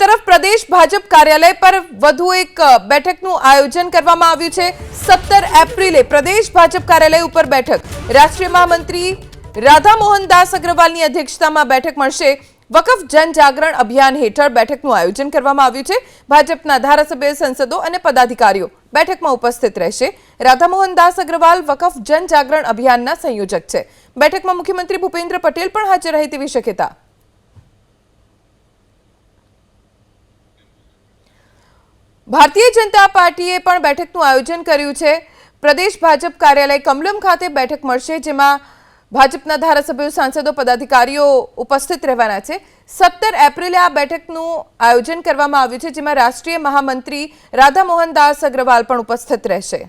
તરફ પ્રદેશ ભાજપ કાર્યાલય પર વધુ એક બેઠકનું આયોજન કરવામાં આવ્યું છે। 17 એપ્રિલે પ્રદેશ ભાજપ કાર્યાલય ઉપર બેઠક, રાષ્ટ્રીય મહામંત્રી રાધા મોહન દાસ અગ્રવાલની અધ્યક્ષતામાં બેઠક મળશે। વકફ જન જાગરણ અભિયાન હેઠળ બેઠકનું આયોજન કરવામાં આવ્યું છે। ભાજપના ધારાસભ્ય, સંસદો અને પદાધિકારીઓ બેઠકમાં ઉપસ્થિત રહેશે। રાધા મોહન દાસ અગ્રવાલ વકફ જન જાગરણ અભિયાનના સંયોજક છે। બેઠકમાં મુખ્યમંત્રી ભૂપેન્દ્ર પટેલ પણ હાજર રહે તેવી શક્યતા। ભારતીય જનતા પાર્ટીએ પણ બેઠકનું આયોજન કર્યું છે। પ્રદેશ ભાજપ કાર્યાલય કમલમ ખાતે બેઠક મળશે, જેમાં ભાજપના ધારાસભ્યો, સાંસદો, પદાધિકારીઓ ઉપસ્થિત રહેવાના છે। 17 એપ્રિલે આ બેઠકનું આયોજન કરવામાં આવ્યું છે, જેમાં રાષ્ટ્રીય મહામંત્રી રાધા મોહન દાસ અગ્રવાલ પણ ઉપસ્થિત રહેશે।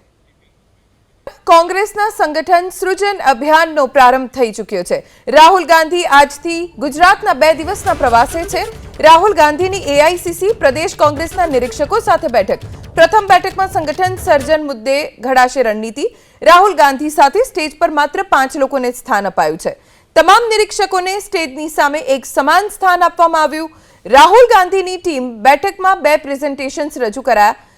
કોંગ્રેસના સંગઠન સૃજન અભિયાનનો પ્રારંભ થઈ ચૂક્યો છે। રાહુલ ગાંધી આજથી ગુજરાતના 2 દિવસના પ્રવાસે છે। રાહુલ ગાંધીની એઆઈસીસી પ્રદેશ કોંગ્રેસના નિરીક્ષકો સાથે બેઠક। પ્રથમ બેઠકમાં સંગઠન સર્જન મુદ્દે ઘડાશે રણનીતિ। રાહુલ ગાંધી સાથે સ્ટેજ પર માત્ર 5 લોકોને સ્થાન અપાયું છે। તમામ નિરીક્ષકોને સ્ટેજની સામે એક સમાન સ્થાન આપવામાં આવ્યું। રાહુલ ગાંધીની ટીમ બેઠકમાં 2 પ્રેઝન્ટેશન્સ રજૂ કરાયા।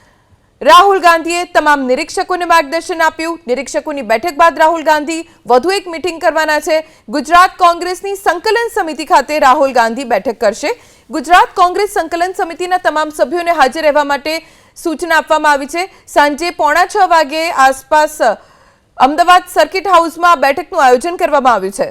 રાહુલ ગાંધીએ તમામ નિરીક્ષકોને માર્ગદર્શન આપ્યું। નિરીક્ષકોની બેઠક બાદ રાહુલ ગાંધી વધુ એક મીટિંગ કરવાના છે। ગુજરાત કોંગ્રેસની સંકલન સમિતિ ખાતે રાહુલ ગાંધી બેઠક કરશે। ગુજરાત કોંગ્રેસ સંકલન સમિતિના તમામ સભ્યોને હાજર રહેવા માટે સૂચના આપવામાં આવી છે। સાંજે 5:45 વાગે આસપાસ અમદાવાદ સર્કિટ હાઉસમાં બેઠકનું આયોજન કરવામાં આવ્યું છે।